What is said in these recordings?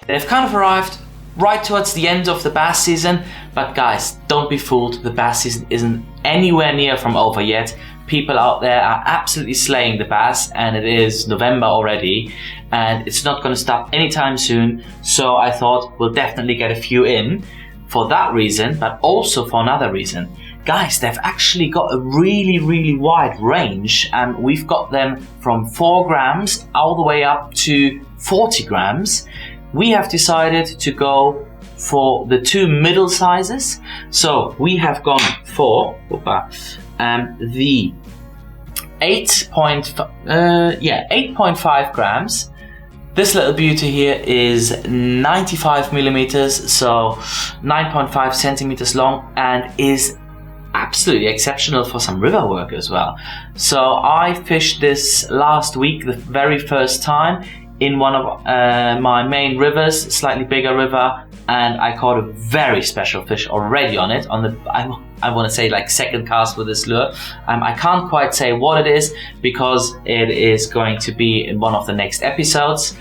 They've kind of arrived right towards the end of the bass season, but guys, don't be fooled, the bass season isn't anywhere near from over yet. People out there are absolutely slaying the bass, and it is November already, and it's not going to stop anytime soon. So I thought we'll definitely get a few in for that reason, but also for another reason. Guys, they've actually got a really wide range, and we've got them from 4 grams all the way up to 40 grams. We have decided to go for the 2 middle sizes. So we have gone for the 8.5 grams. This little beauty here is 95 millimeters, so 9.5 centimeters long, and is absolutely exceptional for some river work as well. So I fished this last week, the very first time, in one of my main rivers, slightly bigger river, and I caught a very special fish already on it, on the, I want to say like second cast with this lure. I can't quite say what it is because it is going to be in one of the next episodes.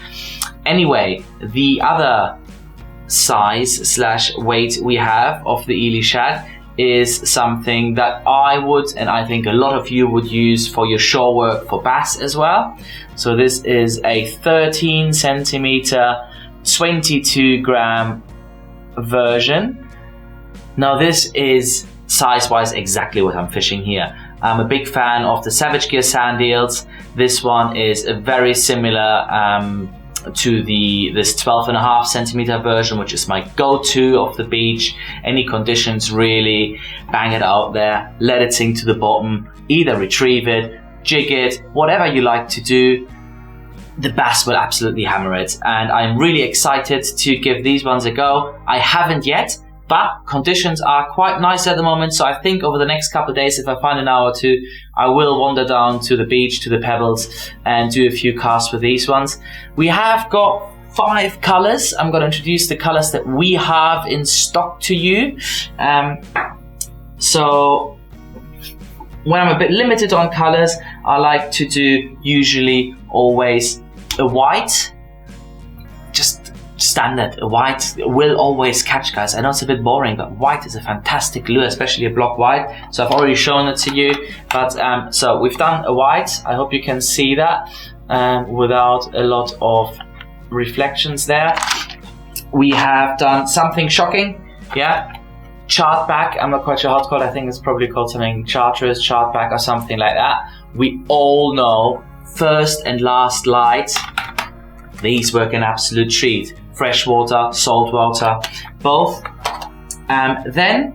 Anyway, the other size / weight we have of the Eely shad is something that I would, and I think a lot of you would use for your shore work for bass as well. So this is a 13 centimeter, 22 gram version. Now this is size-wise exactly what I'm fishing here. I'm a big fan of the Savage Gear sand eels. This one is a very similar to this 12.5 centimeter version, which is my go-to of the beach. Any conditions really, bang it out there, let it sink to the bottom, either retrieve it, jig it, whatever you like to do. The bass will absolutely hammer it, and I'm really excited to give these ones a go. I haven't yet, but conditions are quite nice at the moment, so I think over the next couple of days, if I find an hour or two, I will wander down to the beach, to the pebbles, and do a few casts with these ones. We have got 5 colors. I'm going to introduce the colors that we have in stock to you. So when I'm a bit limited on colors, I like to do usually always a white, just standard. A white will always catch, guys. I know it's a bit boring, but white is a fantastic lure, especially a block white. So I've already shown it to you, but so we've done a white. I hope you can see that without a lot of reflections there. We have done something shocking, yeah, chart back. I'm not quite sure how it's called. I think it's probably called something chartreuse, chart back, or something like that. We all know first and last light, these work an absolute treat. Freshwater, saltwater, both. Then,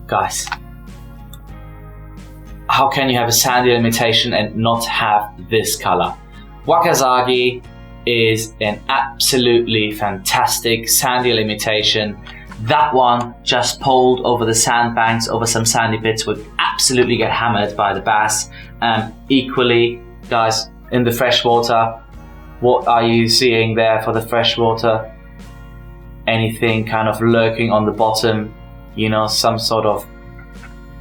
guys, how can you have a sand eel imitation and not have this color? Wakazagi is an absolutely fantastic sand eel imitation. That one just pulled over the sandbanks, over some sandy bits, would absolutely get hammered by the bass. Equally, guys, in the freshwater, what are you seeing there for the freshwater? Anything kind of lurking on the bottom, you know, some sort of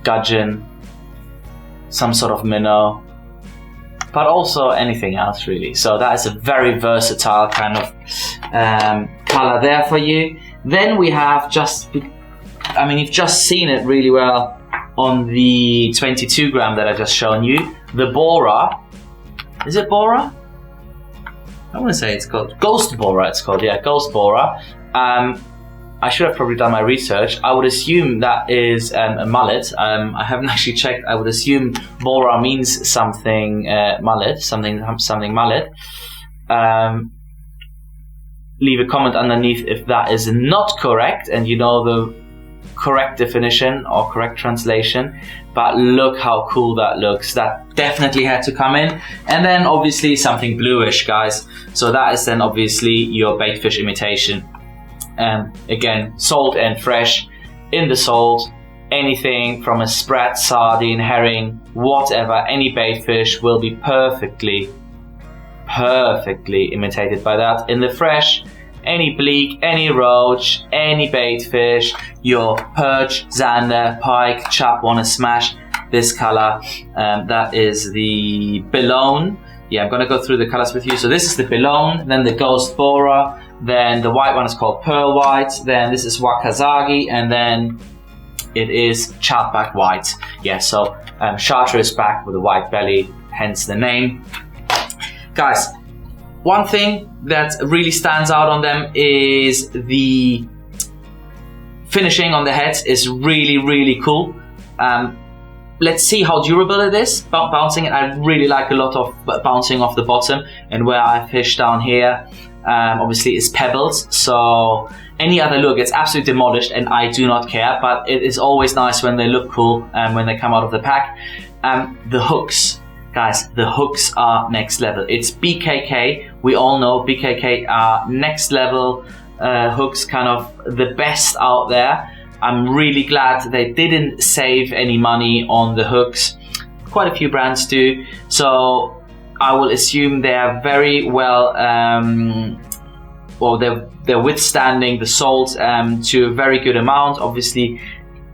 gudgeon, some sort of minnow, but also anything else really. So that is a very versatile kind of color there for you. Then we have you've just seen it really well on the 22 gram that I just shown you. The Bora, is it Bora? I want to say it's called Ghost Bora. It's called, yeah, Ghost Bora. I should have probably done my research. I would assume that is a mullet. I haven't actually checked. I would assume Bora means something mullet, something mullet. Leave a comment underneath if that is not correct and you know the correct definition or correct translation. But look how cool that looks. That definitely had to come in. And then obviously something bluish, guys. So that is then obviously your baitfish imitation. Again, salt and fresh. In the salt, anything from a sprat, sardine, herring, whatever, any baitfish will be perfectly imitated by that. In the fresh, any bleak, any roach, any baitfish, your perch, zander, pike, chub want to smash this color. That is the Belone. yeah, I'm gonna go through the colors with you. So this is the Belone, then the Ghost Borer, then the white one is called Pearl White, then this is Wakazagi, and then it is Chartback White. Yeah, so chartreuse back with a white belly, hence the name. Guys, one thing that really stands out on them is the finishing on the heads is really, really cool. Let's see how durable it is. Bouncing it, I really like a lot of bouncing off the bottom, and where I fish down here, obviously it's pebbles, so any other lure gets absolutely demolished and I do not care, but it is always nice when they look cool when they come out of the pack. The hooks, guys, the hooks are next level. It's BKK, we all know BKK are next level hooks, kind of the best out there. I'm really glad they didn't save any money on the hooks. Quite a few brands do, so I will assume they are very well, they're withstanding the salt to a very good amount. Obviously,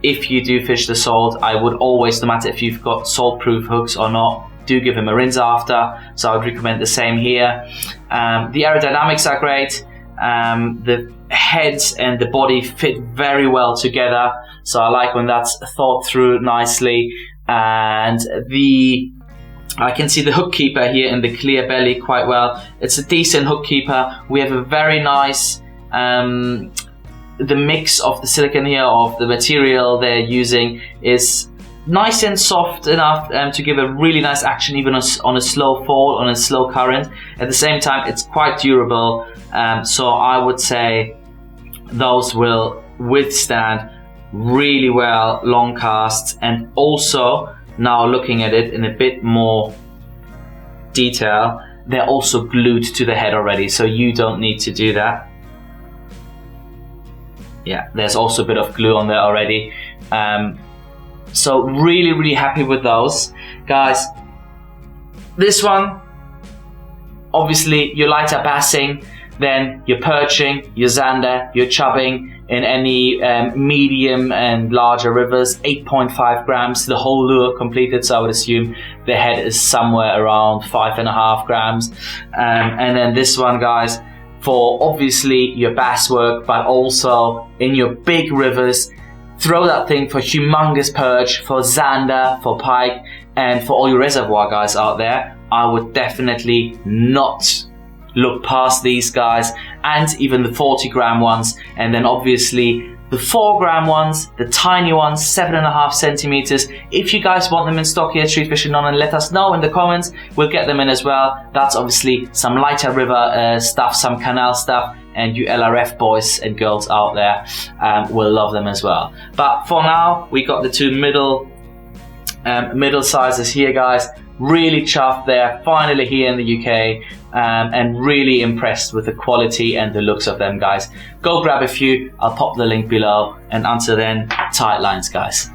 if you do fish the salt, I would always, no matter if you've got salt-proof hooks or not, do give them a rinse after. So I would recommend the same here. The aerodynamics are great. The heads and the body fit very well together, so I like when that's thought through nicely. And I can see the hook keeper here in the clear belly quite well. It's a decent hook keeper. We have a very nice the mix of the silicone here, of the material they're using, is nice and soft enough to give a really nice action even on a slow fall, on a slow current. At the same time, it's quite durable, so I would say those will withstand really well long casts. And also, now looking at it in a bit more detail, they're also glued to the head already, so you don't need to do that. Yeah, there's also a bit of glue on there already. So really, really happy with those. Guys, this one, obviously you're lighter bassing, then you're perching, you're zander, you're chubbing in any medium and larger rivers. 8.5 grams, the whole lure completed, so I would assume the head is somewhere around 5.5 grams. And then this one, guys, for obviously your bass work, but also in your big rivers, throw that thing for humongous perch, for zander, for pike, and for all your reservoir guys out there. I would definitely not look past these guys, and even the 40-gram ones, and then obviously the 4-gram ones, the tiny ones, 7.5 centimeters. If you guys want them in stock here at Street Fishing None, let us know in the comments. We'll get them in as well. That's obviously some lighter river stuff, some canal stuff, and you LRF boys and girls out there will love them as well. But for now, we got the two middle sizes here, guys. Really chuffed they're finally here in the UK, and really impressed with the quality and the looks of them, guys. Go grab a few, I'll pop the link below, and until then, tight lines, guys.